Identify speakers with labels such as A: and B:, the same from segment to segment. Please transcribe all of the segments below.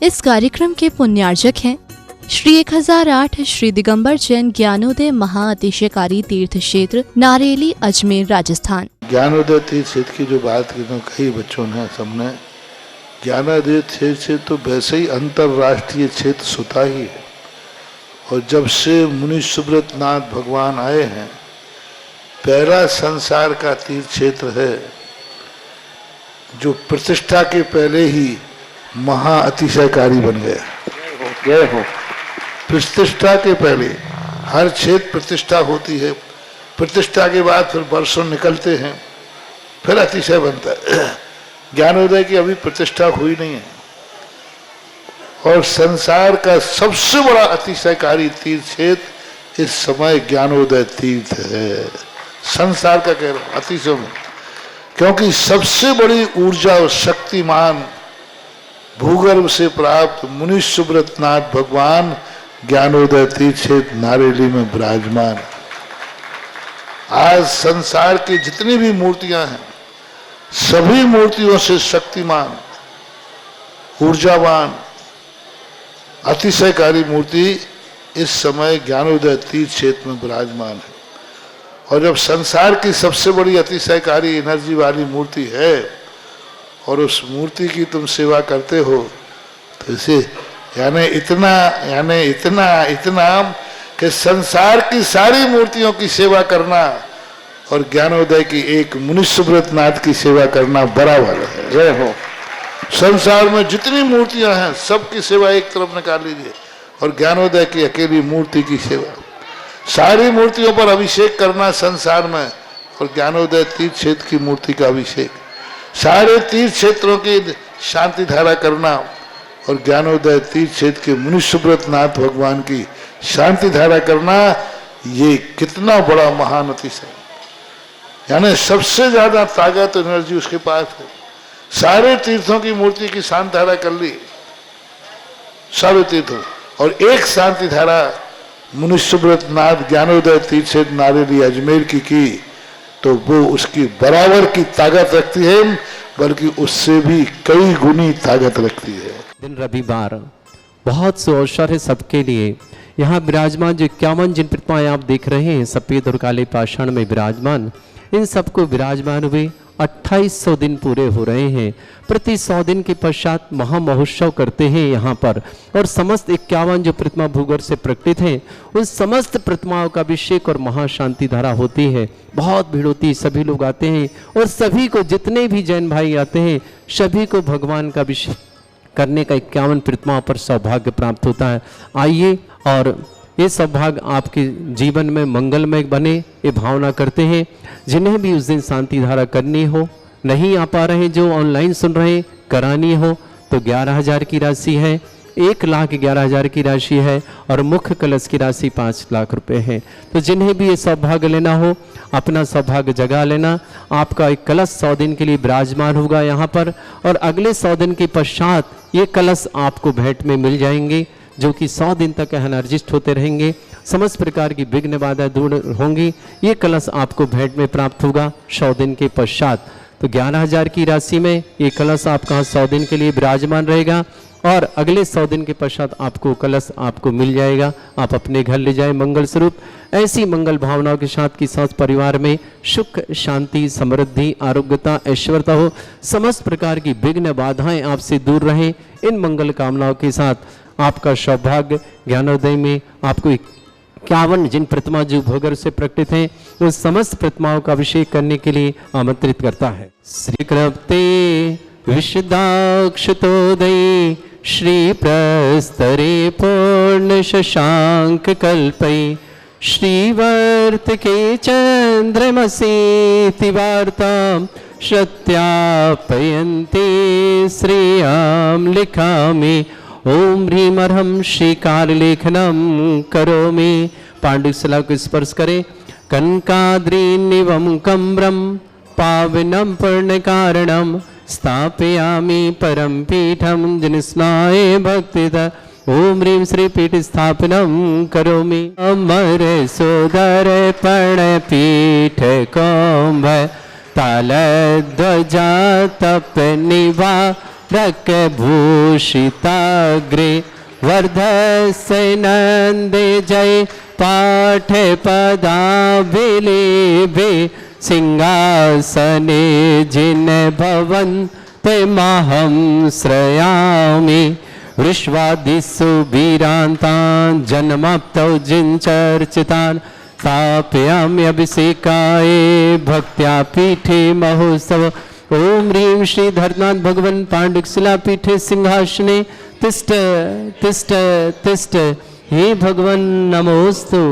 A: इस कार्यक्रम के पुण्यार्जक हैं श्री 1008 श्री दिगंबर जैन ज्ञानोदय महाअतिशयकारी तीर्थ क्षेत्र नारेली अजमेर राजस्थान।
B: ज्ञानोदय तीर्थ क्षेत्र की जो बात की तो कई बच्चों ने सबने ज्ञानोदय क्षेत्र से तो वैसे ही अंतर्राष्ट्रीय क्षेत्र सुता ही है। और जब से मुनि सुब्रत नाथ भगवान आए हैं, पहला संसार का तीर्थ क्षेत्र है जो प्रतिष्ठा के पहले ही महाअतिशयकारी बन गया। प्रतिष्ठा के पहले हर क्षेत्र प्रतिष्ठा होती है, प्रतिष्ठा के बाद फिर वर्षों निकलते हैं, फिर अतिशय बनता है। ज्ञानोदय की अभी प्रतिष्ठा हुई नहीं है और संसार का सबसे बड़ा अतिशयकारी तीर्थ क्षेत्र इस समय ज्ञानोदय तीर्थ है। संसार का कह रहा हूं अतिशय में, क्योंकि सबसे बड़ी ऊर्जा और शक्तिमान भूगर्भ से प्राप्त मुनि सुब्रत नाथ भगवान ज्ञानोदय तीर्थ क्षेत्र नारेली में विराजमान। आज संसार की जितनी भी मूर्तियां हैं, सभी मूर्तियों से शक्तिमान, ऊर्जावान, अतिशयकारी मूर्ति इस समय ज्ञानोदय तीर्थ क्षेत्र में विराजमान है। और जब संसार की सबसे बड़ी अतिशयकारी एनर्जी वाली मूर्ति है और उस मूर्ति की तुम सेवा करते हो, तो इसे यानी इतना कि संसार की सारी मूर्तियों की सेवा करना और ज्ञानोदय की एक मुनि सुब्रत नाथ की सेवा करना बराबर है। जय हो। संसार में जितनी मूर्तियां हैं सबकी सेवा एक तरफ निकाल लीजिए और ज्ञानोदय की अकेली मूर्ति की सेवा। सारी मूर्तियों पर अभिषेक करना संसार में और ज्ञानोदय तीर्थ क्षेत्र की मूर्ति का अभिषेक, सारे तीर्थ क्षेत्रों की शांति धारा करना और ज्ञानोदय तीर्थ क्षेत्र के मुनि सुब्रत नाथ भगवान की शांति धारा करना, ये कितना बड़ा महान अतिशय। यानी सबसे ज्यादा ताकत एनर्जी उसके पास है। सारे तीर्थों की मूर्ति की शांति धारा कर ली, सारे तीर्थों, और एक शांति धारा मुनि सुब्रत नाथ ज्ञानोदय तीर्थ क्षेत्र नारेली अजमेर की तो वो उसकी बराबर की ताकत रखती है, बल्कि उससे भी कई गुनी ताकत रखती है।
C: दिन रविवार बहुत से अवसर है सबके लिए। यहाँ विराजमान जो 51 जिन प्रतिमाएं आप देख रहे हैं सफेद और काले पाषाण में विराजमान, इन सबको विराजमान हुए 2800 दिन पूरे हो रहे हैं। प्रति 100 दिन के पश्चात महामहोत्सव करते हैं यहाँ पर, और समस्त 51 जो प्रतिमा भूगर्भ से प्रकटित हैं उन समस्त प्रतिमाओं का अभिषेक और महाशांति धारा होती है। बहुत भीड़ होती है, सभी लोग आते हैं और सभी को, जितने भी जैन भाई आते हैं सभी को भगवान का अभिषेक करने का 51 प्रतिमाओं पर सौभाग्य प्राप्त होता है। आइए और ये सौभाग्य आपके जीवन में मंगलमय बने, ये भावना करते हैं। जिन्हें भी उस दिन शांति धारा करनी हो, नहीं आ पा रहे, जो ऑनलाइन सुन रहे, करानी हो तो 11,000 की राशि है, 1,11,000 की राशि है और मुख्य कलश की राशि 5 लाख रुपए है। तो जिन्हें भी ये सौभाग्य लेना हो, अपना सौभाग्य जगा लेना। आपका एक कलश 100 दिन के लिए विराजमान होगा यहाँ पर, और अगले 100 दिन के पश्चात ये कलश आपको भेंट में मिल जाएंगे, जो कि 100 दिन तक एनर्जिस्ट होते रहेंगे। समस्त प्रकार की विघ्न बाधा दूर होंगी। ये कलश आपको भेंट में प्राप्त होगा 100 दिन के पश्चात। तो 11,000 की राशि में ये कलश आपका 100 दिन के लिए विराजमान रहेगा, और अगले 100 दिन के पश्चात आपको कलश आपको मिल जाएगा। आप अपने घर ले जाएं मंगल स्वरूप। ऐसी मंगल भावनाओं के साथ कि साथ परिवार में सुख, शांति, समृद्धि, आरोग्यता, ऐश्वर्यता हो, समस्त प्रकार की विघ्न बाधाएं आपसे दूर रहें। इन मंगल कामनाओं के साथ आपका सौभाग्य ज्ञानोदय में आपको 51 जिन प्रतिमा जो भूगर्भ से प्रकटित हैं उन समस्त प्रतिमाओं का अभिषेक करने के लिए आमंत्रित करता है। श्री कृप्ते विशदाक्षतोदयी श्री प्रस्तरे पूर्ण शशांक कल्पई श्रीवर्तके चंद्रमसी वार्तां सत्यापयन्ते श्रियां लिखामि। ओम ह्रीं अर्हं श्रीकार लेखनम करोमि। पांडुशला को स्पर्श करें। कनकाद्रीनिवं कम्रं पावनं पुण्यकारणं स्थापयामि परम पीठं जनिस्नाय भक्तिदा। ओम ह्रीं श्री पीठ स्थापनं करोमि। अमर सोदर पण पीठ कुंभ ताल ध्वजा तप निभा रक्भूषिताग्रे वर्धस्य नन्दे जय पाठे पदाभिलेभे सिंहासने जिन भवन्ते महं श्रयामि विश्वादिषु वीरान्तान् जन्माप्तौ जिनचर्चितान् स्थापयामि अभिषेकाय भक्त्या पीठे महोत्सव ओम ह्रीं श्री धर्मनाथ भगवन् पाण्डुशिला पीठे सिंहासने तिष्ठ तिष्ठ तिष्ठ हे भगवन् नमोस्तु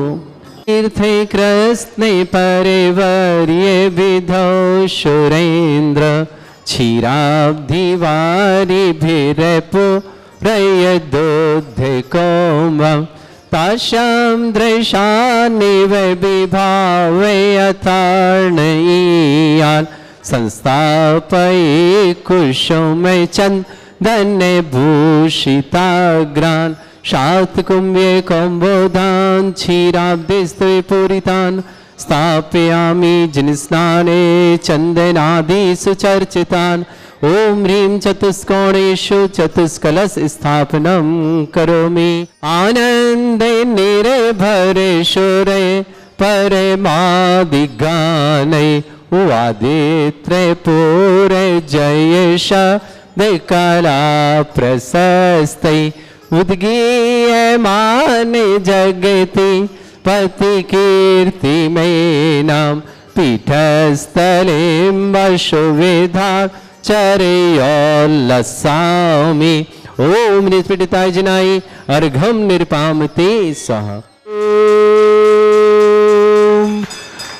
C: तीर्थे कृष्णे परिवर्ये विधौ सुरेन्द्र क्षीराब्धिवारिभिरपुरयदोद्धकोमं तासां दृशानिव विभावे यथार्णयीयान् संस्थापये कुसुमे चन्दने भूषिताग्रान् शातकुम्भे कौम्बोधान् क्षीराब्धिस्ते पूरितान् स्थापयामि जिनस्नाने चन्दनादिषु चर्चितान् ओम ह्रीं चतुष्कोणेषु चतुष्कलश स्थापनं करोमि आनन्दे निर्भरे शूरे परमादिगानै वादित्रे पूरे जयेश कला प्रशस्ते उद्गीयमाने जगति पति कीर्ति में नाम पीठस्थले वशुविधा चरयोल्लसामि ओम निष्पीडिताय जनाय अर्घम निर्पामते सह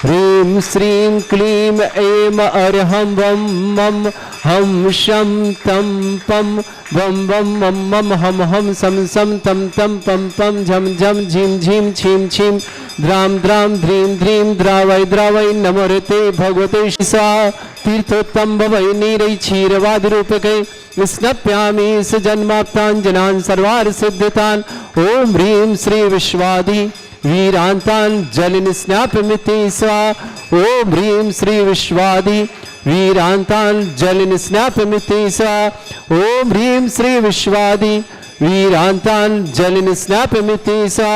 C: ह्रीं श्रीं क्लीं ऐं अर्हं वं मं हं शं तं पं वं वं मं मं हं हं सं सं तं तं पं पं झं झं झीं झीं छीं छीं द्रां द्रां ध्रीं ध्रीं द्रावै द्रावै नमोरते भगवते सा तीर्थोत्तम भवै नीरै क्षीरवादिरूपकै स्नप्यामि सजन्माप्तान् जनान् सर्वार्थ सिद्धितान् ॐ ह्रीं श्री विश्वादि वीरान्तान् जलनिस्नापमिति स्वा ॐ ह्रीं श्री विश्वादि वीरान्तान् जलनिस्नापमिति स्वा ॐ ह्रीं श्री विश्वादि वीरान्तान् जलनिस्नापमिति स्वा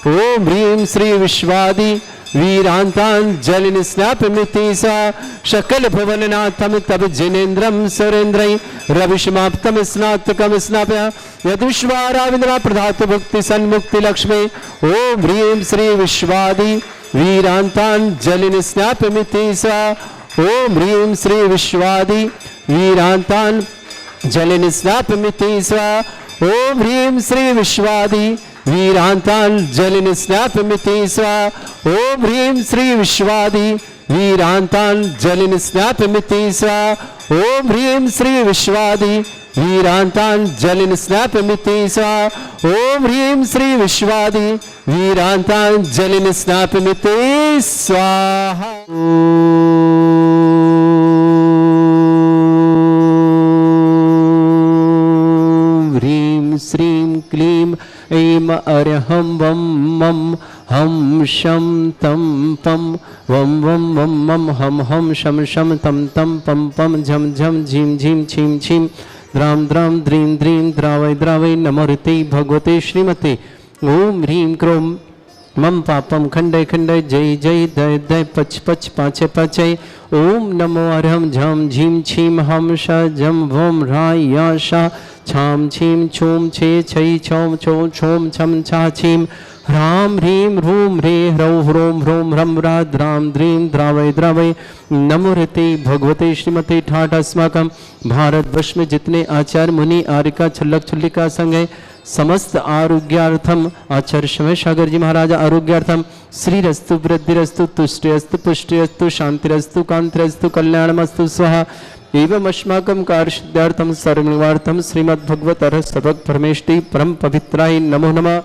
C: ॐ ह्रीं श्री विश्वादि वीरान्तान् जलनिस्नापमिति सा सकल भुवननाथं तब जिनेन्द्रं सुरेन्द्रै रविशमाप्तं स्नातकं स्नाप्य यदुष्वाराविन्द्रा प्रधातु भक्ति सन्मुक्ति लक्ष्मी ओम ह्रीं श्री विश्वादि वीरान्तान् जलनिस्नापमिति सा ओम ह्रीं श्री विश्वादि वीरान्तान् जलनिस्नापमिति सा ओम ह्रीं श्री विश्वादि वीरान्तान् जलनिस्नापमिति स्वा ओम ह्रीं श्री विश्वादि वीरान्तान् जलनिस्नापमिति स्वा ओम ह्रीं श्री विश्वादि वीरान्तान् जलनिस्नापमिति स्वा ओम ह्रीं श्री विश्वादि वीरान्तान् जलनिस्नापमिति स्वाहा ह्रीं श्रीं क्लीं ऐं अर्हं वं मं हं शं तं पं वं वं मं मं हं हं शं शं तं तं पं पं झं झं झीं झीं छीं छीं द्रां द्रां ध्रीं ध्रीं द्रावै द्रावै नमोरते भगवते श्रीमते ॐ ह्रीं क्रों मम पापम खंडय खंडय जय जय दय दय पच पच पाचे पाचे ओम नमो अर्हं झम झीम छीम हम श जम भोम राय या शा छाम छीम छूम छे छै छौम छो छोम छम छा छीम ह्राम ह्रीं ह्रूम ह्रे ह्रौ ह्रोम ह्रोम ह्रम रा द्रां द्रीं द्रावै द्रावै नमोरते भगवते श्रीमते ठाठ अस्माकं भारतवर्ष में जितने आचार्य मुनि आर्यका छल्लक छुल्लिका संघ है समस्त आरोग्यार्थम आचार्य समय सागर जी महाराज आरोग्यार्थम श्रीरस्तु वृद्धिरस्तु तुष्टिरस्तु पुष्टिरस्तु शांतिरस्तु कांतिरस्तु कल्याणमस्तु स्वाहा एवं अस्माकं कार्यसिद्धार्थम सर्वनिवार्थम श्रीमद्भगवत सबक परमेष्टि परम पवित्राय नमो नमः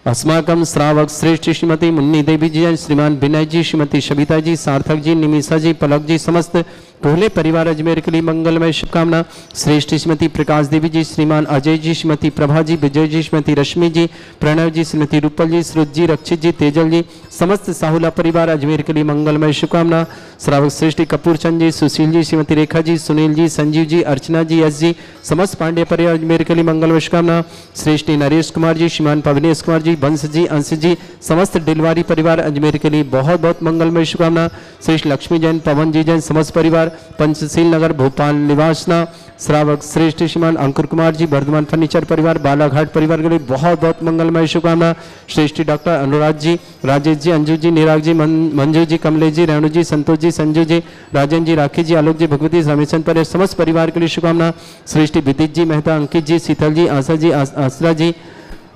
C: अस्माकं श्रावक श्रेष्ठ श्रीमती मुन्नी देवी जी श्रीमान विनय जी श्रीमती सविता जी सार्थक जी निमिषा जी पलक जी समस्त कोहले परिवार अजमेर के लिए मंगलमय शुभकामना श्रेष्ठ श्रीमती प्रकाश देवी जी श्रीमान अजय जी श्रीमती प्रभा जी विजय जी श्रीमती रश्मि जी प्रणव जी श्रीमती रूपल जी श्रुत जी रक्षित जी तेजल जी समस्त साहुला परिवार अजमेर के लिए मंगलमय शुभकामना। श्रावक श्रेष्ठी कपूर चंद जी, सुशील जी, श्रीमती रेखा जी, सुनील जी, संजीव जी, अर्चना जी, यश जी, समस्त पांडे परिवार अजमेर के लिए मंगलमय शुभकामना। श्रेष्ठी नरेश कुमार जी, श्रीमान पवनेश कुमार जी, बंश जी, अंश जी, समस्त डिलवारी परिवार अजमेर के लिए बहुत बहुत मंगलमय शुभकामना। श्रेष्ठ लक्ष्मी जैन, पवन जी जैन, समस्त परिवार पंचशील नगर भोपाल निवासना। श्रावक श्रेष्ठ श्रीमान अंकुर कुमार जी, वर्धमान फर्नीचर परिवार बालाघाट परिवार के लिए बहुत बहुत मंगलमय शुभकामना। श्रेष्ठी डॉक्टर अनुराग जी, राजेश जी, अंजू जी, निराग जी, मंजू जी, कमलेश जी, रेणु जी, संतोष जी, संजू जी, राजन जी, राखी जी, आलोक जी, भगवती रमेशन पर समस्त परिवार के लिए शुभकामना। श्रेष्ठी विदित जी, मेहता, अंकित जी, शीतल जी, आशा जी, आसरा जी,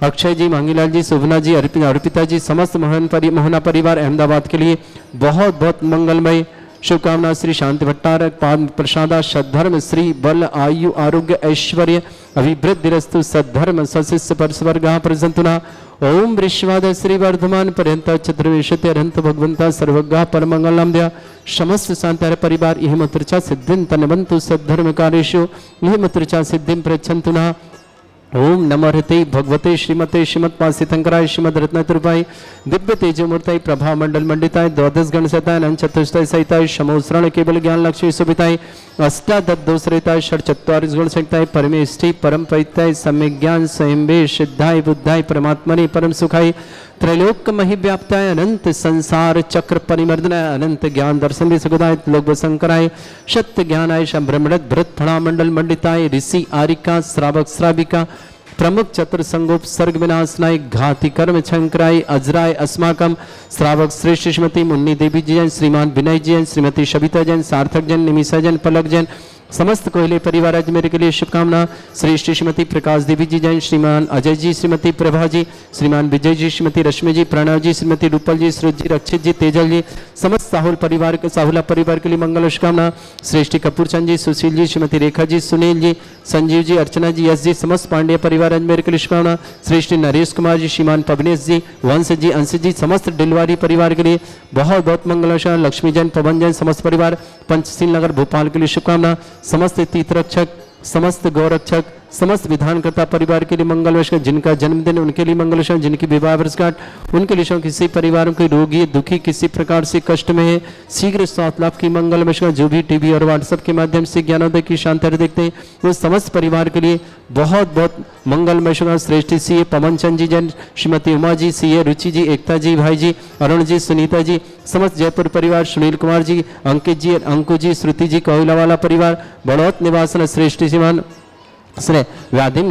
C: अक्षय जी, मांगीलाल जी, शोभना जी, अर्पिता जी, समस्त मोहना परिवार अहमदाबाद के लिए बहुत बहुत मंगलमय शुभकामना। श्री शांति भट्टार पाद प्रसादा सद्धर्म श्री बल आयु आरोग्य ऐश्वर्य अभिवृद्धिरस्तु सद्धर्म सशिष्य परस्वर्गा प्रसंतुना। ओम विश्वाद श्री वर्धमान पर्यंत चतुर्विशति अरंत भगवंता सर्वज्ञा परमंगलम दया समस्त शांतार परिवार यह मत्रचा सिद्धिं तनवंतु सद्धर्म कार्येषु यह मत्रचा सिद्धिं प्रच्छन्तुना। ओम नमः हृते भगवते श्रीमते श्रीमत्पासितंकराय श्रीमद रत्नतुरपाय दिव्य तेजोमूर्ताय प्रभा मंडल मंडिताय द्वादश गण सहिताय अनंत चतुष्टय सहिताय समोश्रण केवल ज्ञान लक्ष्मी सुभिताय अष्टादश दोषरहिताय षट चत्वारिश गुण सहिताय परमेष्ठि परम पवित्राय सम्यक ज्ञान स्वयंभे सिद्धाय बुद्धाय परमात्मने परम सुखाय त्रैलोक महिव्याप्ताय अनंत संसार चक्र परिमर्दनाय अनंत ज्ञान दर्शन सुगदाय लोक शंकराय सत्य ज्ञानाय ब्रह्मणत भरत फणा मंडल मंडिताय ऋषि आरिका श्रावक श्राविका प्रमुख चतुर संगोप सर्ग विनाशनाय घाति कर्म शंकराय अजराय अस्माकम श्रावक श्रेष्ठ श्रीमती मुन्नी देवी जी जैन, श्रीमान विनय जी जैन, श्रीमती शबिता जैन, सार्थक जैन, निमिषा जैन, पलक जैन, समस्त कोयले परिवार अजमेर के लिए शुभकामना। श्रेष्ठ श्रीमती प्रकाश देवी जी जैन, श्रीमान अजय जी, श्रीमती प्रभा जी, श्रीमान विजय जी, श्रीमती रश्मि जी, प्रणव जी, श्रीमती रूपल जी, श्रुत जी, रक्षित जी, तेजल जी, समस्त साहुला परिवार के लिए मंगल शुभकामना। श्रेष्ठी कपूर चंद जी, सुशील जी, श्रीमती रेखा जी, सुनील जी, संजीव जी, अर्चना जी, यश जी, समस्त पांडे परिवार अजमेर के लिए शुभकामना। श्रेष्ठी नरेश कुमार जी, श्रीमान पवनेश जी, वंश जी, अंश जी, समस्त डिलवारी परिवार के लिए बहुत बहुत मंगल। लक्ष्मी जैन, पवन जैन, समस्त परिवार पंचशील नगर भोपाल के लिए शुभकामना। समस्त तीर्थरक्षक, समस्त गौरक्षक, समस्त विधानकर्ता परिवार के लिए मंगल वर्ष, जिनका जन्मदिन उनके लिए मंगल वर्ष, जिनकी विवाह वर्षगांठ उनके लिए, किसी परिवारों के रोगी दुखी किसी प्रकार से कष्ट में है शीघ्र स्वास्थ्य लाभ की मंगल वर्ष, जो भी टीवी और व्हाट्सएप के माध्यम से ज्ञानोदय की शांति देखते हैं वो समस्त परिवार के लिए बहुत बहुत मंगलमय शुभ। श्रेष्ठी सी पवन चंद जी जैन, श्रीमती उमा जी, सी रुचि जी, एकता जी, भाई जी, अरुण जी, सुनीता जी, समस्त जयपुर परिवार, सुनील कुमार जी, अंकित जी, अंकु जी, श्रुति जी, कोयलावाला परिवार, बड़ौत निवासन श्रेष्ठी श्रीमान श्रे व्याधिम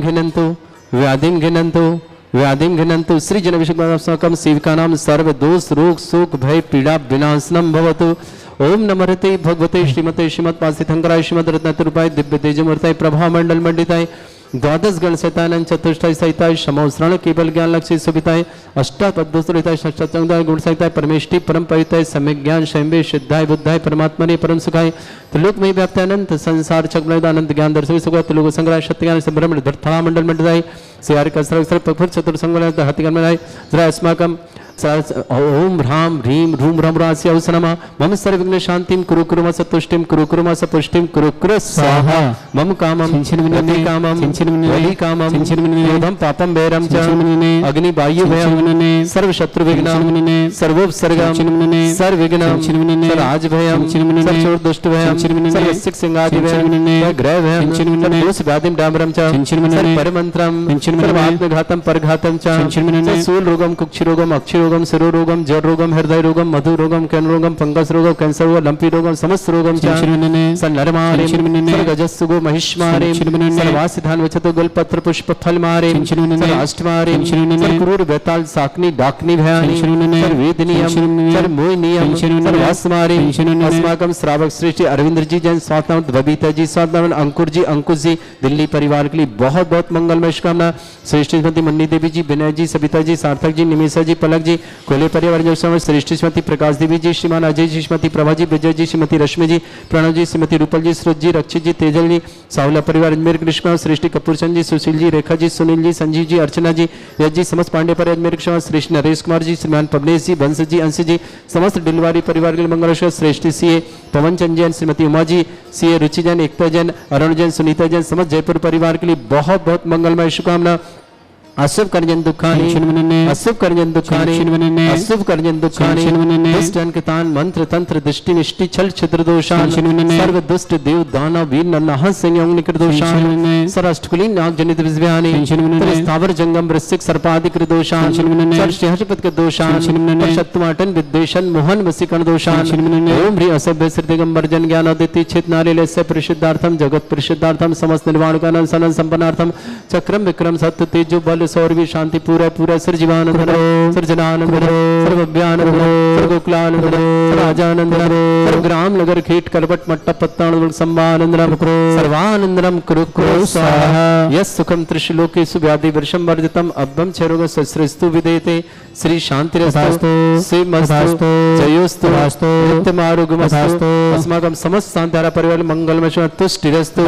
C: घिनंतु श्री जन विषयकम सेविका नाम सर्व दोष रोग शोक भय पीड़ा विनाशनम भवतु। ओम नमः हृते भगवते श्रीमते श्रीमत्पासितंकराय श्रीमद रत्नतुरपाय दिव्य तेजोमूर्ताय प्रभा मंडल मंडिताय द्वादश गण सहितानंद चतुष्टय सहिताय समोश्रण केवल ज्ञान लक्ष्य सुभिताय अष्टादशरहिताय षट्चंदाय गुण सहिताय परमेष्टि परम पवित्राय सम्यक ज्ञान स्वयंभे सिद्धाय बुद्धाय परमात्मने परम सुखाय त्रिलोक में व्याप्त अनंत संसार चक्र अनंत ज्ञान दर्शन सुख त्रिलोक संग्रह सत्य ज्ञान ब्रह्म धर्था मंडल मंडिताय सियार का सर्व चतुर संगल हतिकर्मनाय जरा अस्माकं ओम ह्रां ह्रीं रूम रम रास्य औसनमा मम सर्वविघ्न शांतिं कुरु कुरु म सतुष्टिं कुरु कुरु म सपुष्टिं कुरु कुरु स्वाहा मम कामं रति कामं वली कामं क्रोधं पापं वैरं च अग्नि वायु भयं सर्व शत्रु विघ्नं सर्वोपसर्गं सर्वविघ्नं सर्वराज भयं सर्वचोर दुष्ट भयं सर्वसिक सिंहादि भयं ग्रह भयं सर्वदोष व्याधिं डाम्बरं च सर्वपरमंत्रं सर्वात्मघातं परघातं च सूल रोगं कुक्षि रोगं अक्षि रोगम सिरो रोगम जर रोगम हृदय रोगम मधु रोगम कैन रोगम फंगस रोगम कैंसर रोगम लंपी रोगम समस्त रोगम नरमारे गजस्सुगो महिष्मारे सर्वासिधान वचतो गुलपत्र पुष्प फल मारे अष्टमारे क्रूर बेताल साकनी डाकनी भयानि वेदनीयम मोहिनीयम सर्वास्मारे अस्माकं श्रावक श्रेष्ठ अरविंद जी जैन स्वातनाम बबीता जी स्वातनाम अंकुर जी अंकुश जी दिल्ली परिवार के लिए बहुत बहुत मंगलमय शुभकामना। श्रेष्ठ श्रीमती मुन्नी देवी जी, विनय जी, सबिता जी, सार्थक जी, निमिषा जी, पलक जी, कोयले परिवार जो श्रेष्ठ श्रीमती प्रकाश देवी जी, श्रीमान अजय जी, श्रीमती प्रभा जी, विजय जी, श्रीमती रश्मि जी, प्रणव जी, श्रीमती रूपल जी, श्रुत जी, रक्षित जी, तेजल जी, साहुला परिवार अजमेर कृष्णा, श्रेष्ठी कपूर चंद जी, सुशील जी, रेखा जी, सुनील जी, संजीव जी, अर्चना जी, यश जी, समस्त पांडे परिवार अजमेर कृष्णा, श्रेष्ठ नरेश कुमार जी, श्रीमान पवनेश जी, बंश जी, अंश जी, समस्त डिलवारी परिवार के लिए मंगल। श्रेष्ठ सी पवन चंद जैन, श्रीमती उमा जी, सी रुचि जैन, एकता जैन, अरुण जैन, सुनीता जैन, समस्त जयपुर परिवार के लिए बहुत बहुत मंगलमय शुभकामना। अशुभ कर्जन दुखानि अशुभ कर्जन दुखानि अशुभ कर्जन दुखानि दुष्ट अंकितान मंत्र तंत्र दृष्टि निष्ठि छल छिद्र दोषान सर्व दुष्ट देव दानव वीर नरनाह संयोग निकृ दोषान सरअष्टकुलीन नाग जनित विज्ञानि स्थावर जंगम वृश्चिक सर्पादिक दोषान सर्षहर्षपद के दोषान शत्रुमाटन विद्वेषण मोहन वसीकरण दोषान ओम ह्री असभ्य श्री दिगंबर जन ज्ञान अदिति छित नारिलेस्य परिशुद्धार्थम जगत परिशुद्धार्थम समस्त निर्वाण कानन सनन संपन्नार्थम चक्रम विक्रम सत्य तेजो बल सौरवी शांति पूरा पूरा सर्जीवानंद सर्जनानंद सर्वव्यानंद सर्वकुलानंद राजानंद सर्वग्राम नगर खेट करपट मट्ट पत्तानंद संभानंदम सर्वानंदम कुरु कुरु स्वाहा यस सुखम त्रिशलोकेषु व्याधि वर्षम वर्जितम अब्बम क्षरोग सस्रस्तु विदेते श्री शांतिरस्तु श्रीमस्तु जयोस्तु नित्यमारोग्यमस्तु अस्माकं समस्त शांतिधारा परिवार मंगलमय तुष्टिरस्तु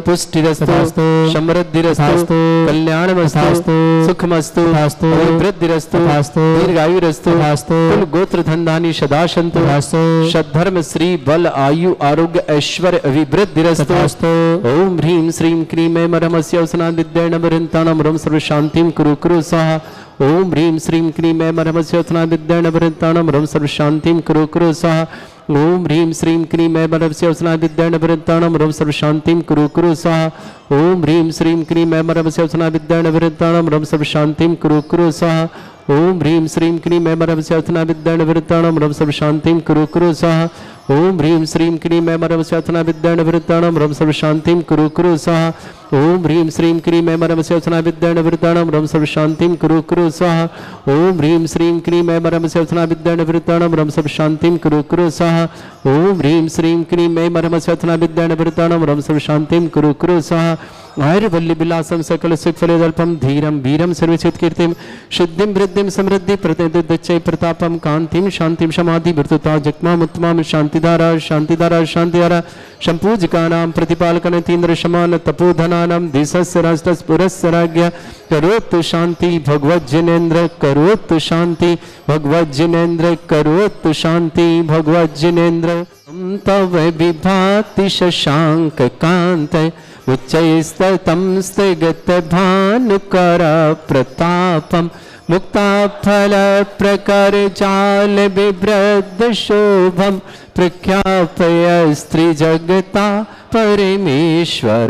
C: पुष्टिरस्तु समृद्धिरस्तु कल्याणमस्तु सुखमस्तु वृद्धिरस्तु दीर्घायुरस्तु कुल गोत्र धनधानी सदा सन्तु सद्धर्म श्री बल आयु आरोग्य ऐश्वर्य अभिवृद्धिरस्तु ओम ह्रीं श्रीं क्रीं ऐं मरमस्य औसनाद विद्याणवृन्ताणं रं सर्वशान्तिं कुरु कुरु स्वाहा ओम ह्रीं श्रीं क्रीं ऐं मरमस्य औसनाद विद्याणवृन्ताणं रं सर्वशान्तिं कुरु कुरु स्वाहा ओम ह्रीं श्रीं क्रीं ऐं मरमस्य औसनाद विद्याणवृन्ताणं रं सर्वशान्तिं कुरु कुरु स्वाहा ओम ह्रीं श्रीं क्रीं ऐं मरमस्य औसनाद विद्याणवृन्ताणं रं सर्वशान्तिं कुरु कुरु स्वाहा ओम ह्रीं श्रीं क्रीं ऐं मरमस्य औसनाद विद्याणवृन्ताणं रं सर्वशान्तिं कुरु कुरु स्वाहा ओम ह्रीं श्रीं क्रीं ऐं मरमस्य औसनाद विद्याणवृन्ताणं रं सर्वशान्तिं कुरु कुरु स्वाहा ओम ह्रीं श्रीं क्रीं ऐं मरमस्य औसनाद विद्याणवृन्ताणं रं सर्वशान्तिं कुरु कुरु स्वाहा ओम ह्रीं श्रीं क्रीं ऐं मरमस्य औसनाद विद्याणवृन्ताणं रं सर्वशान्तिं कुरु कुरु स्वाहा ओम ह्रीं श्रीं क्रीं ऐं मरमस्य औसनाद विद्याणवृन्ताणं रं सर्वशान्तिं कुरु कुरु स्वाहा आयुर्वल्ली विलासम सकल सुखफलदल्पम धीरम वीरम सर्वचित कीर्तिम सिद्धिं वृद्धिं समृद्धि प्रतिदच्चै प्रतापम कांतिम शांतिम समाधि वृतुता जग्माम उत्तमाम शांतिधारा शांतिधारा शांतिधारा संपूजकानां प्रतिपालकन तीन्द्र समान तपोधनानां देशस्य राष्ट्रस्य पुरस्य राज्ञ करोतु शांति भगवज्जनेन्द्र करोतु शांति भगवज्जनेन्द्र करोतु शांति भगवज्जनेन्द्र तव विभाति शशांक कांत उच्चैस्ततं स्थिगत भानुकर प्रतापम मुक्ताफल प्रकर जाल बिभ्रद शोभम प्रख्यापय स्त्री जगता परमेश्वरतम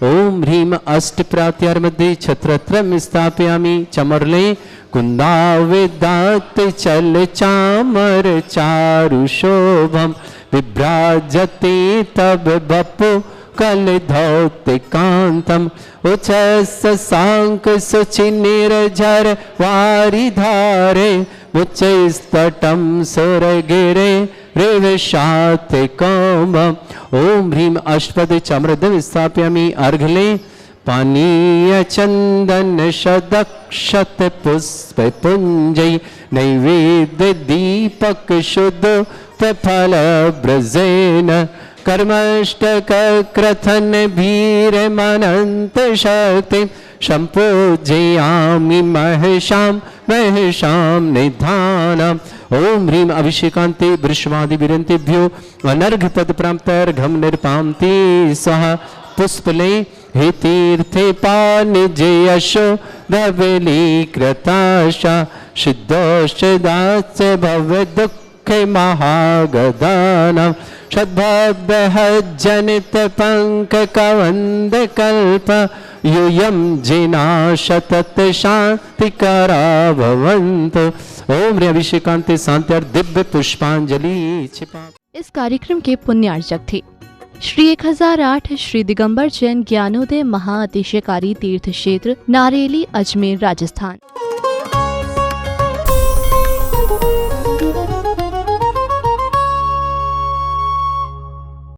C: ओम ह्रीं अष्ट प्रात्यार्मध्ये छत्रत्रम स्थापयामि चमरले कुन्दावेदात चल चामर चारु शोभम विभ्राजते तब बपु कल धौते कांतम उच्छस सांक सुचि निर्झर वारी धारे मुच्चैस्तटम सुर गिरे रेवशाते कौमम ओम ह्रीं अष्टपद चमरदम स्थापयामि अर्घले पानीय चंदन शदक्षत पुष्प पुंजय नैवेद्य दीपक शुद्ध फल ब्रजेन कर्मष्टक क्रथन भीर मनंत शक्ति संपूजयामि महशाम महशाम निधानम ओम ह्रीं अभिषेकांते वृषवादि विरंतेभ्यो अनर्घ पद प्राप्तर्घम निर्पान्ति स्वाहा पुष्पले हे तीर्थे पानिजे यशो धवेली कृताशा सिद्धोष दास भव दुख महागदानम सद्भव्य जनित पंक कवंद कल्प यूयम जिना शतत शांति करा भवन्तु ओम ह्रीं अभिषेकांते शांत्यार्थ दिव्य पुष्पांजलि छिपा।
A: इस कार्यक्रम के पुण्यार्चक थे श्री 1008 श्री दिगंबर जैन ज्ञानोदय महाअतिशयकारी तीर्थ क्षेत्र नारेली अजमेर राजस्थान।